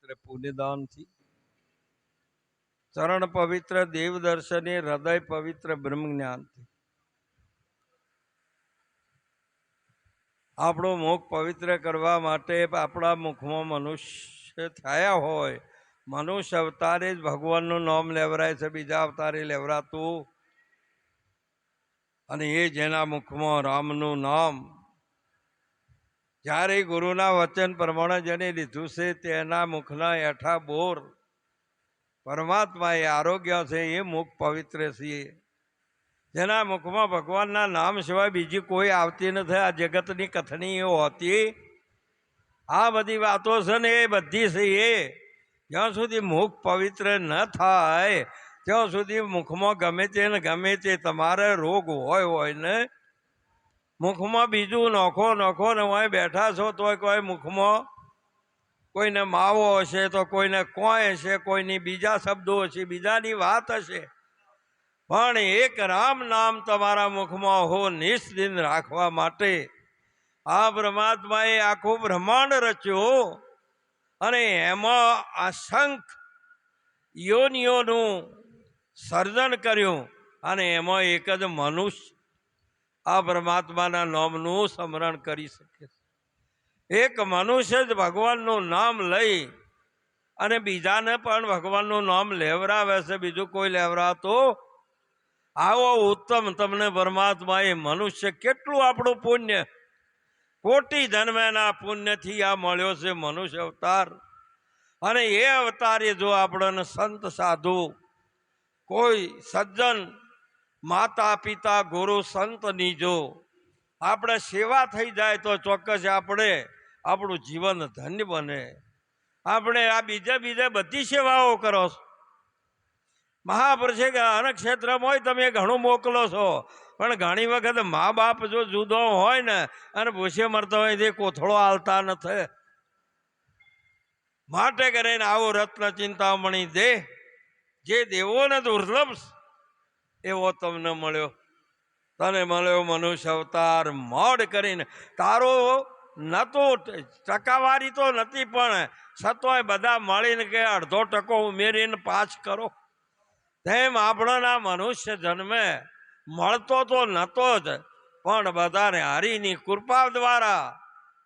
પવિત્ર પુણ્યદાનથી, ચરણ પવિત્ર દેવ દર્શને, હૃદય પવિત્ર બ્રહ્મ જ્ઞાનથી આપણું મુખ પવિત્ર કરવા માટે આપણા મુખમાં મનુષ્ય થયા હોય, મનુષ્ય અવતારે જ ભગવાનનું નામ લેવરાય છે, બીજા અવતારે લેવરાતું. અને એ જેના મુખમાં રામનું નામ જ્યારે ગુરુના વચન પ્રમાણે જેને લીધું છે તેના મુખના એઠા બોર પરમાત્મા એ આરોગ્ય છે, એ મુખ પવિત્ર છે. જેના મુખમાં ભગવાનના નામ સિવાય બીજી કોઈ આવતી નથી. આ જગતની કથની એ હોતી. આ બધી વાતો છે ને એ બધી છે એ જ્યાં સુધી મુખ પવિત્ર ન થાય ત્યાં સુધી મુખમાં ગમે તે તમારે રોગ હોય ને, મુખમાં બીજું નોખો ને હોય બેઠા છો તોય કોઈ મુખમાં કોઈને માવો હશે તો કોઈને કોઈ હશે, કોઈની બીજા શબ્દો હશે, બીજાની વાત હશે, પણ એક રામ નામ તમારા મુખમાં હો નિષ્દિન રાખવા માટે આ પરમાત્માએ આખું બ્રહ્માંડ રચ્યું અને એમાં અસંખ્ય યોનિઓનું સર્જન કર્યું અને એમાં એક જ મનુષ્ય આ પરમાત્માના નામનું સ્મરણ કરી શકે. એક મનુષ્ય જ ભગવાનનું નામ લઈ અને બીજાને પણ ભગવાનનું નામ લેવરાવે છે, બીજું કોઈ લેવરાતો. આવો ઉત્તમ તમને પરમાત્માએ મનુષ્ય કેટલું આપણું પુણ્ય, કોટી જન્મેના પુણ્યથી આ મળ્યો છે મનુષ્ય અવતાર. અને એ અવતારે જો આપણને સંત સાધુ કોઈ સજ્જન માતા પિતા ગુરુ સંતની જો આપણે સેવા થઈ જાય તો ચોક્કસ આપણું જીવન ધન્ય બને. આપણે આ બીજે બધી સેવાઓ કરો છો. મહાપુરુષે કે અનેક ક્ષેત્રમાં હોય તમે ઘણું મોકલો છો, પણ ઘણી વખત મા બાપ જો જુદો હોય ને અને ભૂસે મરતા હોય તે કોથળો હાલતા નથી. માટે કરીને આવો રત્ન ચિંતામણી દે જે દેવોને દુર્લભ એવો તમને મળ્યો. તને મળ્યો મનુષ્ય અવતાર મોડ કરીને. તારો નતો ટકાવારી તો નથી, પણ છતોય બધા મળીને કે અડધો ટકો ઉમેરીને પાછ કરો. તેમ આપણાના મનુષ્ય જન્મે મળતો તો નતો જ, પણ બધાને હરિની કૃપા દ્વારા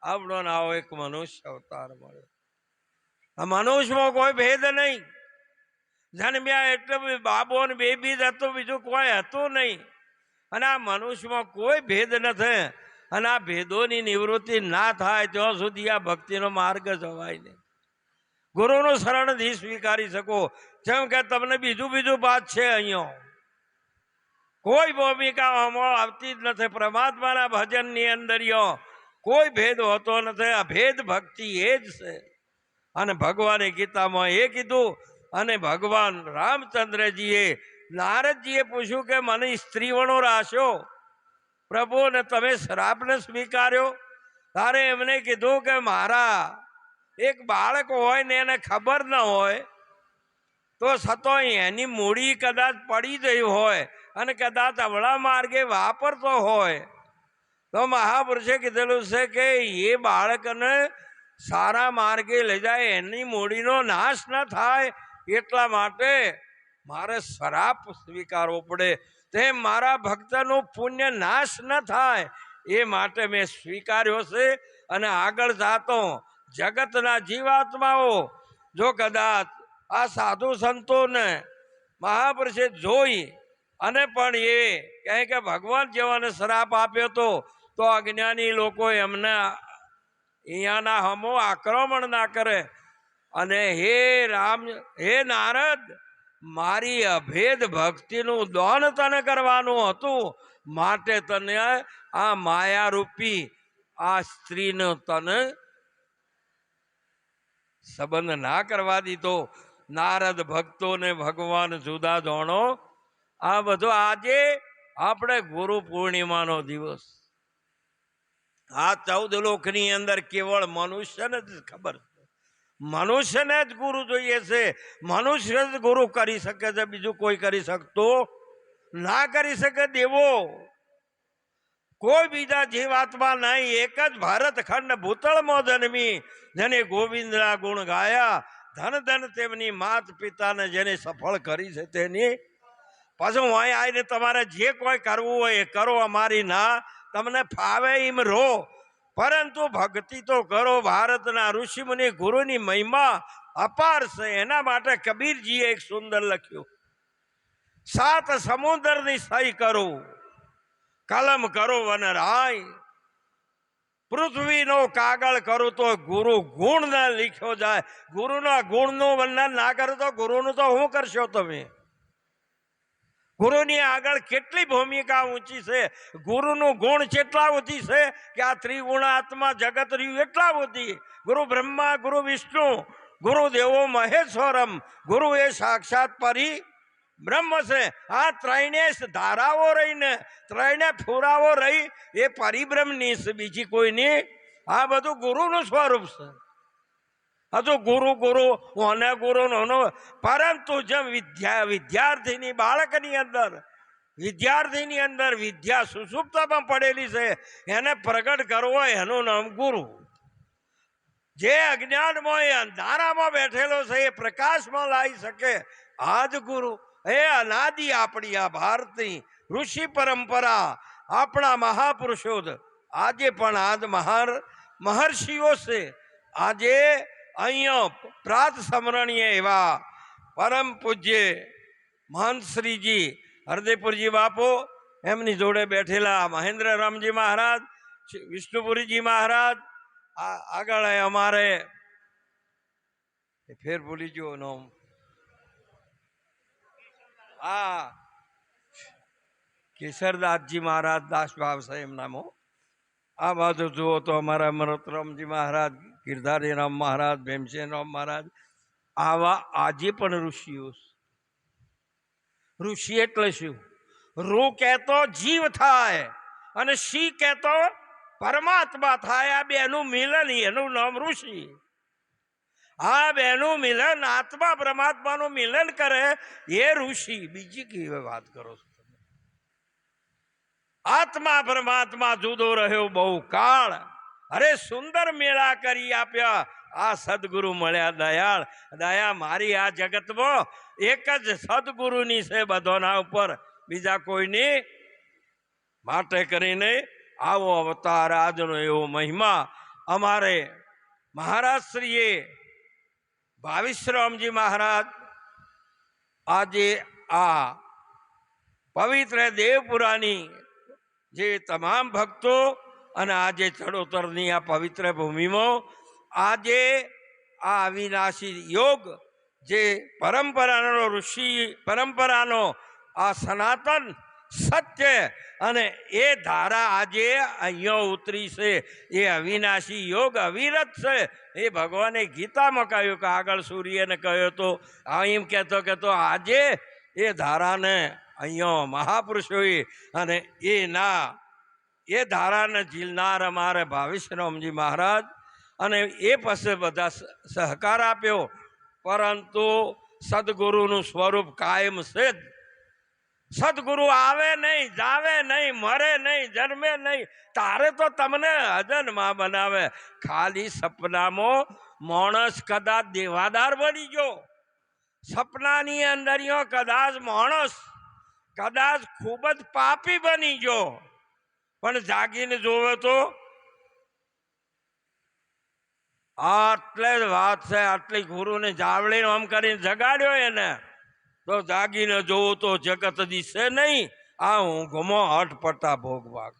આપણોને આવો એક મનુષ્ય અવતાર મળ્યો. આ મનુષ્યમાં કોઈ ભેદ નહીં. જન્મ્યા એટલે બાબો ને બેબી જ હતું, બીજું કોઈ હતું નહીં. અને આ મનુષ્યમાં કોઈ ભેદ નથી. અને આ ભેદોની નિવૃત્તિ ના થાય ત્યાં સુધી આ ભક્તિનો માર્ગ જવાય નહીં. ગુરુનું શરણ નહીં સ્વીકારી શકો. જેમ કે તમને બીજું વાત છે, અહીંયા કોઈ ભૂમિકા આમાં આવતી જ નથી. પરમાત્માના ભજનની અંદર કોઈ ભેદ હોતો નથી. આ ભેદ ભક્તિ એ જ છે. અને ભગવાને ગીતામાં એ કીધું. અને ભગવાન રામચંદ્રજીએ નારદજીએ પૂછ્યું કે મને સ્ત્રીવણો રાખ્યો પ્રભુ ને તમે શ્રાપને સ્વીકાર્યો. તારે એમને કીધું કે મારા એક બાળક હોય ને એને ખબર ન હોય તો છતાંય એની મૂડી કદાચ પડી ગઈ હોય અને કદાચ અવળા માર્ગે વાપરતો હોય તો મહાપુરુષે કીધેલું છે કે એ બાળકને સારા માર્ગે લઈ જાય, એની મૂડીનો નાશ ન થાય એટલા માટે મારે શ્રાપ સ્વીકારવો પડે. તેમ મારા ભક્તનું પુણ્ય નાશ ન થાય એ માટે મેં સ્વીકાર્યો છે. અને આગળ જાતો જગતના જીવાત્માઓ જો કદાચ આ સાધુ સંતોને મહાપુરુષે જોઈ અને પણ એ કહે કે ભગવાન જેવાને શ્રાપ આપ્યો તો અજ્ઞાની લોકો એમને અહીંયાના હમો આક્રમણ ના કરે. અને હે રામ, હે નારદ, મારી અભેદ ભક્તિનું દાન તને કરવાનું હતું, માટે તને આ માયારૂપી આ સ્ત્રીનો તને સંબંધ ના કરવા દીધો. નારદ ભક્તોને ભગવાન જુદા જાણો. આ બધો આજે આપણે ગુરુ પૂર્ણિમાનો દિવસ. આ 14 લોકની અંદર કેવળ મનુષ્યને જ ખબર છે. મનુષ્યને જ ગુરુ જોઈએ છે. મનુષ્ય જ ગુરુ કરી શકે છે, બીજું કોઈ કરી શકતો ના કરી શકે. દેવો કોઈ બીજા જીવાત્મા નહીં. એક જ ભારત ખંડ ભૂતળમાં જન્મી જેને ગોવિંદના ગુણ ગાયા ધન ધન તેમની માત પિતાને જેને સફળ કરી છે તેની. પાછું અહીં આવીને તમારે જે કોઈ કરવું હોય એ કરો, અમારી ના તમને ફાવે એમ રહો, પરંતુ ભક્તિ તો કરો. ભારતના ઋષિમુનિ ગુરુની મહિમા અપાર છે. એના માટે કબીરજીએ એક સુંદર લખ્યું, 7 સમુદ્રની સહી કરો, કલમ કરો વનરાય. પૃથ્વીનો કાગળ કરું તો ગુરુ ગુણ ના લીખ્યો જાય. ગુરુના ગુણનું વર્ણન ના કરો તો ગુરુનું તો શું કરશો તમે? ગુરુની આગળ કેટલી ભૂમિકા ઊંચી છે. ગુરુનું ગુણ કેટલા ઊંચી છે કે આ ત્રિગુણાત્મા જગત રહ્યું એટલા ઊંચી. ગુરુ બ્રહ્મા, ગુરુ વિષ્ણુ, ગુરુદેવો મહેશ્વરમ. ગુરુ એ સાક્ષાત પરી બ્રહ્મ છે. આ ત્રણે ધારાઓ રહીને, ત્રણે ફુરાવો રહી એ પરિબ્રહ્મની છે, બીજી કોઈની. આ બધું ગુરુનું સ્વરૂપ છે. હજુ ગુરુ ગુરુ ઓને ગુરુ નો, પરંતુ જેમ વિદ્યાર્થીની બાળકની અંદર વિદ્યા સુષુપ્તમાં પડેલી છે, એને પ્રગટ કરવો એનું નામ ગુરુ. જે અજ્ઞાનમાં અંધારામાં બેઠેલો છે એ પ્રકાશમાં લાવી શકે આ જ ગુરુ. એ અનાદિ આપણી આ ભારતની ઋષિ પરંપરા, આપણા મહાપુરુષો આજે પણ આજ મહર્ષિઓ છે. આજે અહીંયા પ્રાત સ્મરણીય એવા પરમ પૂજ્ય મહંત શ્રીજી હરદેપુરજી બાપુ, એમની જોડે બેઠેલા મહેન્દ્ર રામજી મહારાજ, વિષ્ણુપુરીજી મહારાજ, આગળ અમારે ફેર ભૂલી ગયો નામ, હા કેસરદાસજી મહારાજ, દાસભાવ છે એમનામાં. આ બાજુ જુઓ તો અમારા મનોતરામજી મહારાજ, ગિરધારી રામ મહારાજ, ભીમસેન રામ મહારાજ, આવા આજે પણ ઋષિઓ. ઋષિ એટલે શું? રૂ કહેતો જીવ થાય અને શી કહેતો પરમાત્મા થાય. આ બેનું મિલન, એનું નામ ઋષિ. આ બેનું મિલન, આત્મા પરમાત્માનું મિલન કરે એ ઋષિ. બીજી કેવી વાત કરો છો? આત્મા પરમાત્મા જુદો રહ્યો બહુ કાળ. અરે સુંદર મેળા કરી આપ્યા આ સદગુરુ મળ્યા દયાળ. દયા મારી આ જગતમાં એક જ સદગુરુની છે બધાના ઉપર, બીજા કોઈની. માટે કરીને આવો અવતાર, આજનો એવો મહિમા અમારે મહારાજ શ્રીએ ભાવિશ્રામજી મહારાજ આજે આ પવિત્ર દેવપુરાની જે તમામ ભક્તો અને આજે ચડોતરની આ પવિત્ર ભૂમિમાં આજે આ અવિનાશી યોગ, જે પરંપરાનો ઋષિ પરંપરાનો આ સનાતન સત્ય અને એ ધારા આજે અહીંયા ઉતરી છે. એ અવિનાશી યોગ અવિરત છે. એ ભગવાને ગીતામાં કહ્યું કે આગળ સૂર્યને કહ્યું તો એમ કહેતો આજે એ ધારાને અહીંયા મહાપુરુષોએ અને એ ધારાને ઝીલનાર અમારે ભાવિશ્રામજી મહારાજ અને એ પછી બધા સહકાર આપ્યો. પરંતુ સદગુરુનું સ્વરૂપ કાયમ છે જ. સદગુરુ આવે નહીં, જાવે નહીં, મરે નહીં, જન્મે નહીં. તારે તો તમને અજન્મા બનાવે. ખાલી સપનામાં માણસ કદાચ દેવાદાર બની ગયો, સપનાની અંદર કદાચ માણસ કદાચ ખૂબ જ પાપી બની ગયો, પણ જાગીને જોવે તો આટલે જ વાત છે. આટલી ગુરુને જાવડીને આમ કરીને જગાડ્યો એને, તો જાગીને જોવું તો જગત દિશે નહીં. આ ઊંઘમાં હટપટા ભોગવાગ.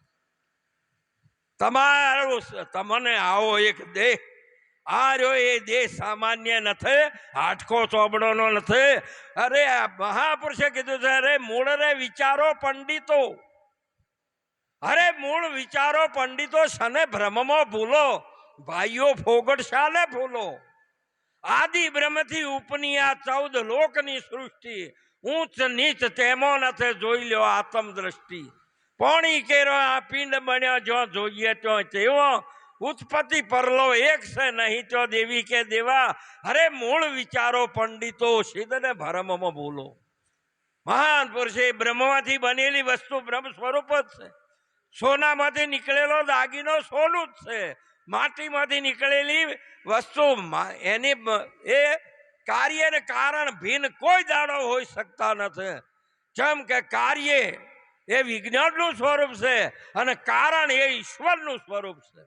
તમને આવો એક દેહ, આ રહ્યો એ દેહ સામાન્ય નથી, હાટકો ચોબડોનો નથી. અરે મહાપુરુષે કીધું છે, અરે મૂળ રે વિચારો પંડિતો, અરે મૂળ વિચારો પંડિતો, શને ભ્રમમાં ભૂલો, ભાઈઓ ફોગટ શાને ભૂલો. આદિ બ્રહ્મથી ઉપની આ 14 લોકની સૃષ્ટિ, ઊંચ નીચ તેમાં નથી, જોઈ લ્યો આત્મ દ્રષ્ટિ. પોણી કેરો આ પિંડ બન્યો, જો જોઈએ તો તેવો, ઉત્પત્તિ પરલો એક છે, નહીં તો દેવી કે દેવા. અરે મૂળ વિચારો પંડિતો, સિદ્ધને ભરમમાં ભૂલો. મહાન પુરુષે બ્રહ્મમાંથી બનેલી વસ્તુ બ્રહ્મ સ્વરૂપ જ છે. સોનામાંથી નીકળેલો દાગીનો સોનું જ છે. માટીમાંથી નીકળેલી વસ્તુ એની એ કાર્ય ને કારણ ભિન્ન કોઈ દાડો હોઈ શકતા નથી. જેમ કે કાર્ય એ વિજ્ઞાનનું સ્વરૂપ છે અને કારણ એ ઈશ્વરનું સ્વરૂપ છે.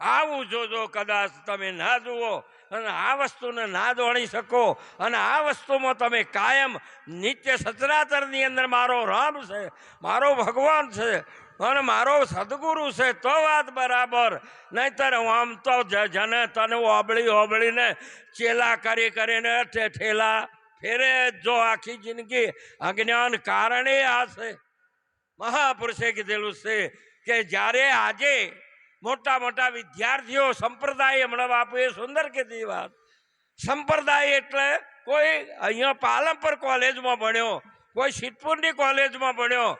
આવું જોજો, કદાચ તમે ના જુઓ અને આ વસ્તુને ના દોડી શકો અને આ વસ્તુમાં તમે કાયમ નિત્ય સચરાચરની અંદર મારો રામ છે, મારો ભગવાન છે અને મારો સદગુરુ છે તો વાત બરાબર. નહીતર આમ તો જને તને ઓબળીને ચેલા કરીને ઠેલા ફેરે જો આખી જિંદગી અજ્ઞાન કારણે આ છે. મહાપુરુષે કીધેલું છે કે જ્યારે આજે મોટા મોટા વિદ્યાર્થીઓ સંપ્રદાય, હમણાં બાપુ એ સુંદર કીધી વાત, સંપ્રદાય એટલે કોઈ અહીંયા પાલનપુર કોલેજમાં ભણ્યો, કોઈ સિદ્ધપુરની કોલેજમાં ભણ્યો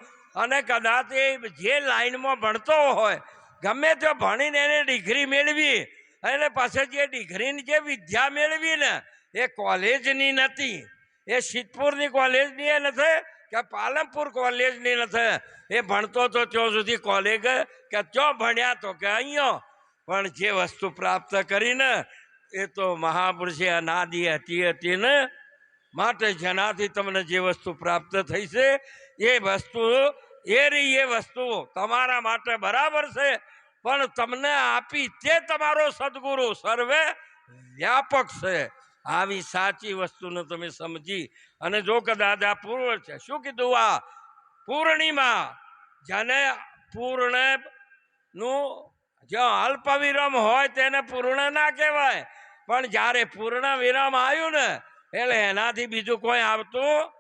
અને કદાચ એ જે લાઈનમાં ભણતો હોય ગમે તે ભણીને એને ડિગ્રી મેળવી અને પછી જે ડિગ્રીની જે વિદ્યા મેળવી ને એ કોલેજની નથી, એ સિદ્ધપુરની કોલેજની એ નથી કે પાલનપુર કોલેજની નથી. એ ભણતો તો ત્યાં સુધી કોલેજ કે ત્યાં ભણ્યા તો કે અહીંયા, પણ જે વસ્તુ પ્રાપ્ત કરીને એ તો મહાપુરુષે અનાદિ હતી ને માટે જેનાથી તમને જે વસ્તુ પ્રાપ્ત થઈ છે એ વસ્તુ એ વસ્તુ તમારા માટે બરાબર છે, પણ તમને આપી તે તમારો સદગુરુ સર્વે વ્યાપક છે. આવી સાચી વસ્તુને તમે સમજી અને જો કદાચ આ પૂર્વ છે, શું કીધું આ પૂર્ણિમા, જેને પૂર્ણનું જ્યાં અલ્પ વિરામ હોય તેને પૂર્ણ ના કહેવાય, પણ જ્યારે પૂર્ણ વિરામ આવ્યું ને એટલે એનાથી બીજું કોઈ આવતું.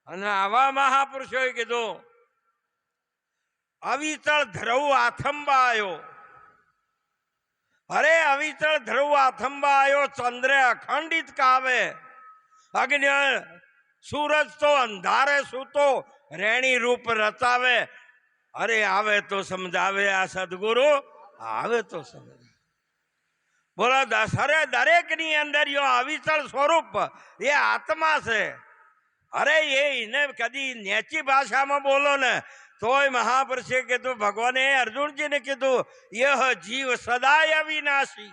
અને આવા મહાપુરુષોએ કીધું અવિચળ ધ્રુવ આથંબાયો, અરે અવિચળ ધ્રુવ આથંબાયો, ચંદ્ર અખંડિત કાવે, અગ્નિ સૂરજ તો અંધારે સૂતો રેણી રૂપ રચાવે. અરે આવે તો સમજાવે આ સદગુરુ, આવે તો સમજાવે. બોલો દસરે દરેકની અંદર અવિચળ સ્વરૂપ એ આત્મા છે. અરે એને કદી નેચી ભાષામાં બોલો ને તોય મહાપુરુષે કીધું, ભગવાને અર્જુનજીને કીધું યહ જીવ સદાય અવિનાશી,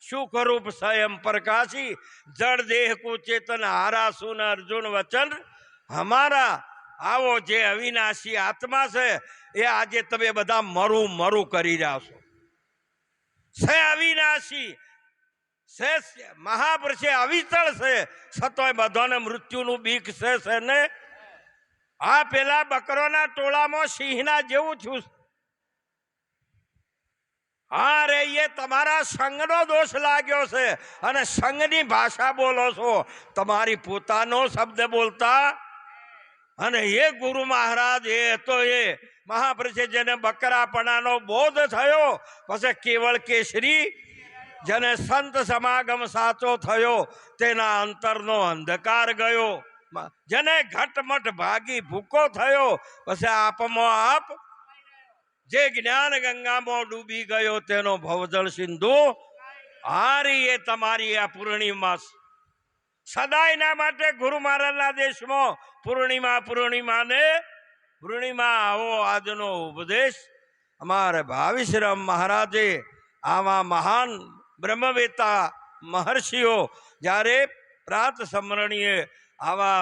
સુખ રૂપ સ્વયં પ્રકાશી, જળ દેહ કો ચેતન હારા સુન અર્જુન વચન હમારા. આવો જે અવિનાશી આત્મા છે એ આજે તમે બધા મરું કરી રહ્યા છો. છે અવિનાશી છે, મહાપુરુષે અવિચળ છે, છતાંય બધાને મૃત્યુનું બીક છે ને. આ પેલા બકરોના ટોળામાં સિંહના જેવું છું. હા રે, એ તમારા સંઘનો દોષ લાગ્યો છે અને સંઘની ભાષા બોલો છો, તમારી પોતાનો શબ્દ બોલતા. અને એ ગુરુ મહારાજ એ તો એ મહાપુરુષે જેને બકરાપણાનો બોધ થયો, પછી કેવળ કેસરી જેને સંત સમાગમ સાચો થયો, તેના અંતરનો અંધકાર ગયો, જેને ઘટમટ ભાગી ભૂકો થયો, પછી આપમાં આપ જે જ્ઞાન ગંગામાં ડૂબી ગયો તેનો ભવજળ સિંધુ હારી. એ તમારી આ પૂર્ણિમા સદાયના માટે ગુરુ મહારાજના દેશમાં પૂર્ણિમા આવો આજનો ઉપદેશ અમારે ભાવિશ્રામ મહારાજે આવા મહાન બ્રહ્મવેતા મહર્ષિઓ જ્યારે પ્રાત સ્મરણીય આવા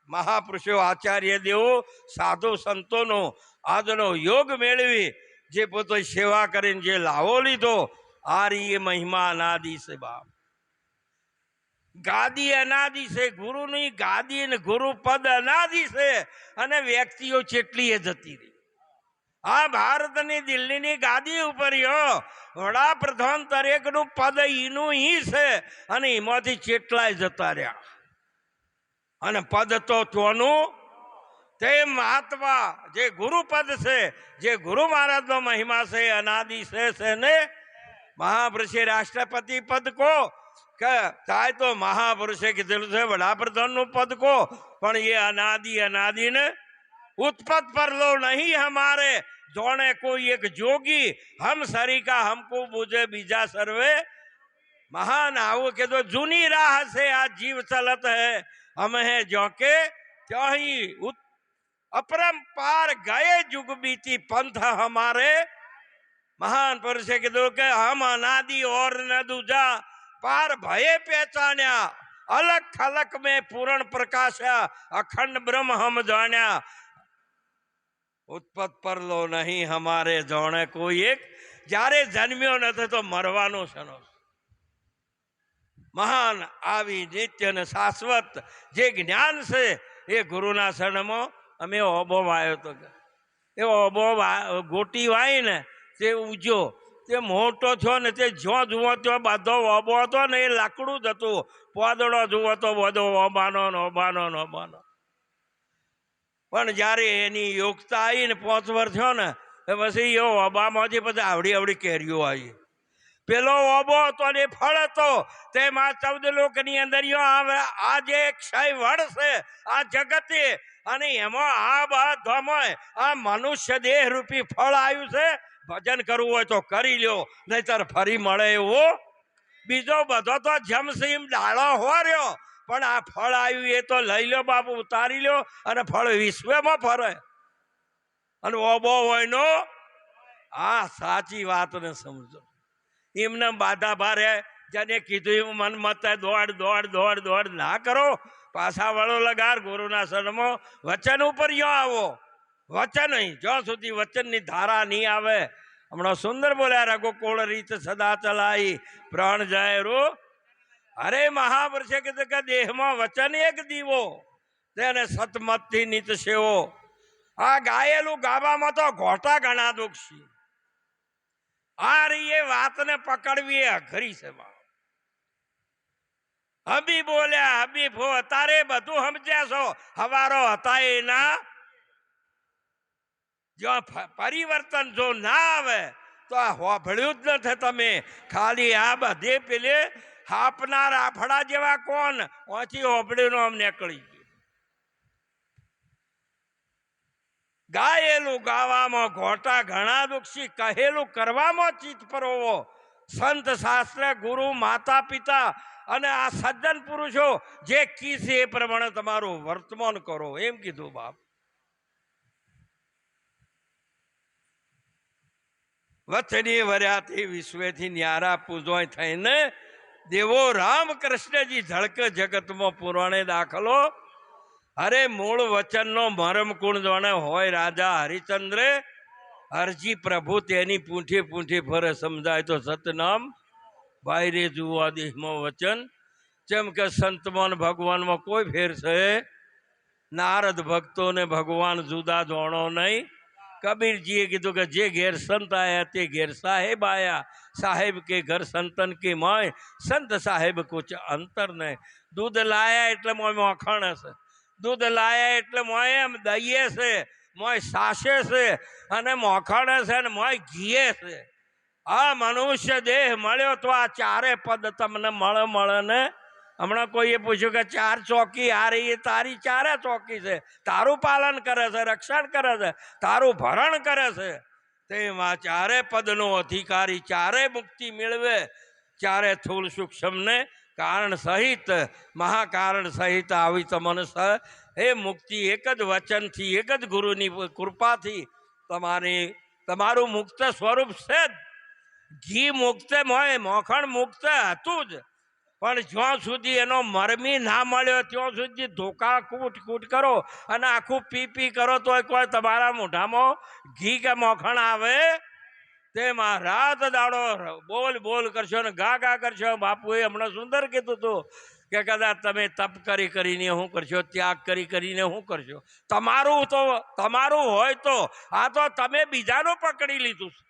મહાપુરુષો આચાર્ય દેવો સાધુ સંતોનો આજનો યોગ મેળવી જે પોતે સેવા કરીને જે લાવો લીધો, આ એ મહિમા અનાદિ છે બાપ. ગાદી અનાદિ છે, ગુરુની ગાદી ને ગુરુ પદ અનાદિ છે અને વ્યક્તિઓ ચેટલી એ જતી રહી. આ ભારતની દિલ્હીની ગાદી ઉપર વડાપ્રધાન તરીકેનું પદ ઈનું ઈ છે અને એમાંથી ચેટલાય જતા રહ્યા. અને પદ તો તોનું તે મહાત્મા જે ગુરુપદ છે, જે ગુરુ મહારાજનો મહિમા છે, અનાદિ છે ને. મહાપુરુષે રાષ્ટ્રપતિ પદ કો કે થાય તો મહાપુરુષે કીધેલું છે વડાપ્રધાનનું પદ કો, પણ એ અનાદિ ને उत्पत पर लो नहीं हमारे, जोने कोई एक जोगी हम सरीका हमको बुझे बीजा सर्वे महान. आવું કે તો જૂની રાહ से आज जीव चलत है, हम है जो के त्यों ही अपरंपार गए जुग बीती पंथ हमारे. महान पुरुषे કીધું કે હમ અનાદિ ઓર ન દૂજા, પાર ભયે પહેચાન્યા, અલગ ખલક મેં પૂરણ પ્રકાશ્યા, અખંડ બ્રહ્મ હમ જાણ્યા, ઉત્પત પર લો નહીં હમારે જોણે કોઈ એક, જ્યારે જન્મ્યો નથી તો મરવાનો શનો. મહાન આવી નિત્ય અને શાશ્વત જે જ્ઞાન છે એ ગુરુના શરણમાં અમે ઓબો વાયો તો, એ ઓબો ગોટી વાય ને તે ઉજો, તે મોટો થયો ને તે જ્યાં જુઓ ત્યાં બધો ઓબો હતો ને એ લાકડું જ હતું, પોદડો જુઓ તો બધો ઓબાનો ઓબાનો ઓબાનો. પણ જ્યારે એની યોગતા આવી ને 5 વર્ષ થયો ને પછી એ ઓબામાંથી પછી આવડી આવડી કેરીઓ આવી. પેલો ઓબો હતો ને ફળ હતો, તેમાં 14 લોકની અંદર આ જે ક્ષય વડ છે આ જગતે, અને એમાં આ બધામાં આ મનુષ્ય દેહ રૂપી ફળ આવ્યું છે. ભજન કરવું હોય તો કરી લ્યો, નહીતર ફરી મળે એવો બીજો બધો તો જમસીમ ડાળો હોર્યો, પણ આ ફળ આવ્યું એ તો લઈ લો બાપુ, ઉતારી લો, અને ફળ વિશ્વમાં ફરે. અને ઓબો હોય નો આ સાચી વાતને સમજો. એમને બાધા ભારે જેને કીધું એવું મન મત દોડ દોડ દોડ દોડ ના કરો, પાછા વળો લગાર ગુરુના શરણમાં વચન ઉપર યો આવો. વચન જ્યાં સુધી વચનની ધારા નહીં આવે. હમણાં સુંદર બોલ્યા, રઘુકુળ રીત સદા ચલાઈ પ્રાણ જાય રો. અરે મહાપુરુષે કીધું કે દેહમાં વચન એક દીવો, તેને સતમતથી નિત સેવો. આ ગાયેલું ગાવામાં તો ઘોટા ઘણા દુઃખ છે. આ રહી એ વાતને પકડવી એ અઘરી છે. હબી બોલ્યા હબીબ હો, તારે બધું સમજ્યા છો. હવારો હતા એના જો પરિવર્તન જો ના આવે તો આ હોભળ્યું જ નથી તમે. ખાલી આ બધે પેલે હાપનાર આફડા જેવા કોણ ઓછી હોભળ્યું આમ નીકળી ગયું. ગાયેલું ગાવામાં ઘોટા ઘણા દુઃખી, કહેલું કરવામાં ચિત્ત પરોવો. સંત શાસ્ત્ર ગુરુ માતા પિતા અને આ સજ્જન પુરુષો જે કીધે એ પ્રમાણે તમારું વર્તમાન કરો, એમ કીધું બાપ. વચની વર્યાથી વિશ્વેથી ન્યારા પૂજોય થઈને, દેવો રામકૃષ્ણજી ઝળક જગતમાં પુરાણે દાખલો. અરે મૂળ વચનનો મરમ કુણ જાણે હોય રાજા હરિચંદ્રે, હરજી પ્રભુ તેની પૂંઠી પૂંઠી ફરે, સમજાય તો સતનામ ભાઈ રે જુવા દેહમાં વચન. જેમ કે સંતમાં ભગવાનમાં કોઈ ફેર છે, નારદ ભક્તોને ભગવાન જુદા જોણો નહીં. કબીરજીએ કીધું કે જે ઘેર સંત આયા તે ઘેર સાહેબ આયા, સાહેબ કે ઘર સંતન કે માય, સંત સાહેબ કુછ અંતર નહીં. દૂધ લાયા એટલે મોય મોખણ હશે, દૂધ લાયા એટલે મોય એમ દહીએ છે, મોય સાસે છે, અને મોખણ છે, ને મોય ઘીએ છે. આ મનુષ્ય દેહ મળ્યો તો આ ચારે પદ તમને મળે ને. હમણાં કોઈએ પૂછ્યું કે 4 ચોકી આ રહી, તારી 4 ચોકી છે. તારું પાલન કરે છે, રક્ષણ કરે છે, તારું ભરણ કરે છે. તેમાં 4 પદનો અધિકારી, 4 મુક્તિ મેળવે. 4 સ્થૂળ સૂક્ષ્મને કારણ સહિત મહાકારણ સહિત આવી તમને એ મુક્તિ એક જ વચનથી, એક જ ગુરુની કૃપાથી તમારું મુક્ત સ્વરૂપ છે જ. ઘી મુક્ત હોય, મોખણ મુક્ત હતું જ, પણ જ્યાં સુધી એનો મરમી ના મળ્યો ત્યાં સુધી ધોકા કૂટ કૂટ કરો અને આખું પી કરો તો કોઈ તમારા મોઢામાં ઘી કે મોખણ આવે. તેમાં રાત દાડો બોલ બોલ કરશો ને ગા ગા કરશો. બાપુએ હમણાં સુંદર કીધું હતું કે કદાચ તમે તપ કરીને શું કરશો, ત્યાગ કરીને શું કરશો. તમારું હોય તો આ તો તમે બીજાનું પકડી લીધું છે.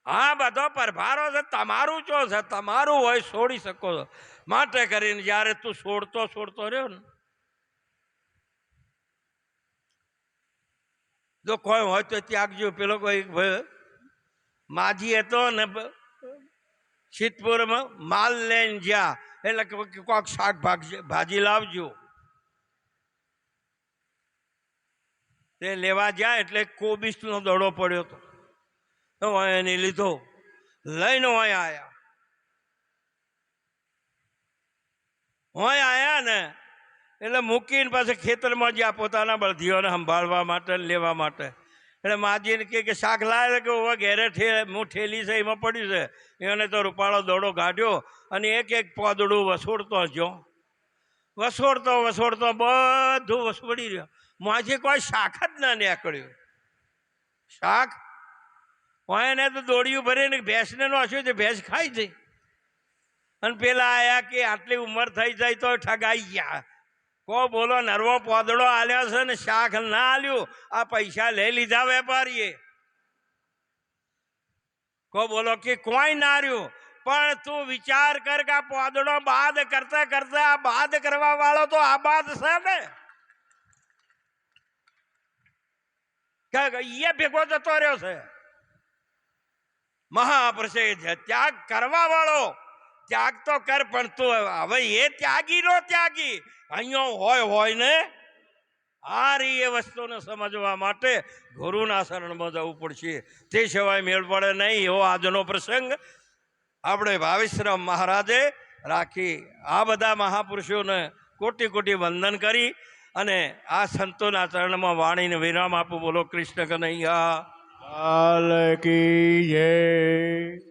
હા બધો પરભારો છે, તમારું ચો છે, તમારું હોય છોડી શકો છો. માટે કરીને જયારે તું છોડતો રહ્યો ને, જો કોઈ હોય તો ત્યાગજો. પેલો કોઈ માજી હતો ને સિદ્ધપુરમાં માલ લઈને જ્યાં, એટલે કોઈક ભાજી લાવજો. તે લેવા જાય એટલે કોબીસનો દડો પડ્યો હતો, તો એને લીધો, લઈને હોય આયા ને એટલે મૂકીને પાછા ખેતરમાં જ્યાં પોતાના બળદીઓને સંભાળવા માટે લેવા માટે, એટલે માજીને કે શાક લાવે કે હવે ઘેરે હું ઠેલી છે એમાં પડ્યું છે. એને તો રૂપાળો દોડો કાઢ્યો અને એક એક પોદડું વસોડતો જો વસોડતો બધું વસોડી રહ્યો. માજી કોઈ શાક જ ના નીકળ્યું. શાક હોય ને તો દોડિયું ભરીને ભેંસને નાખ્યું તો ભેંસ ખાઈ જઈ. અને પેલા આયા કે આટલી ઉંમર થઈ જાય તો ઠગાઈ ગયા. કો બોલો નરવો પોદડો આલ્યો છે ને શાક ના આલ્યું, આ પૈસા લઈ લીધા વેપારીએ. કો બોલો કે કોઈ ના રહ્યું. પણ તું વિચાર કર કે આ પોદડો બાદ કરતા કરતા આ બાદ કરવા વાળો તો આ બાદ છે ને, એ ભેગો જતો રહ્યો છે. મહાપ્રસિદ્ધ ત્યાગ કરવા વાળો ત્યાગ તો કર, પણ તું હવે એ ત્યાગી નો ત્યાગી અહીંયા હોય ને. આ રહી એ વસ્તુને સમજવા માટે ગુરુના શરણમાં જવું પડશે. તે સિવાય મેળ પડે નહીં. એવો આજનો પ્રસંગ આપણે ભાવેશરામ મહારાજે રાખી. આ બધા મહાપુરુષોને કોટી કોટી વંદન કરી અને આ સંતોના ચરણમાં વાણીને વિરામ આપું. બોલો કૃષ્ણ કનૈયા લાલ કી જય.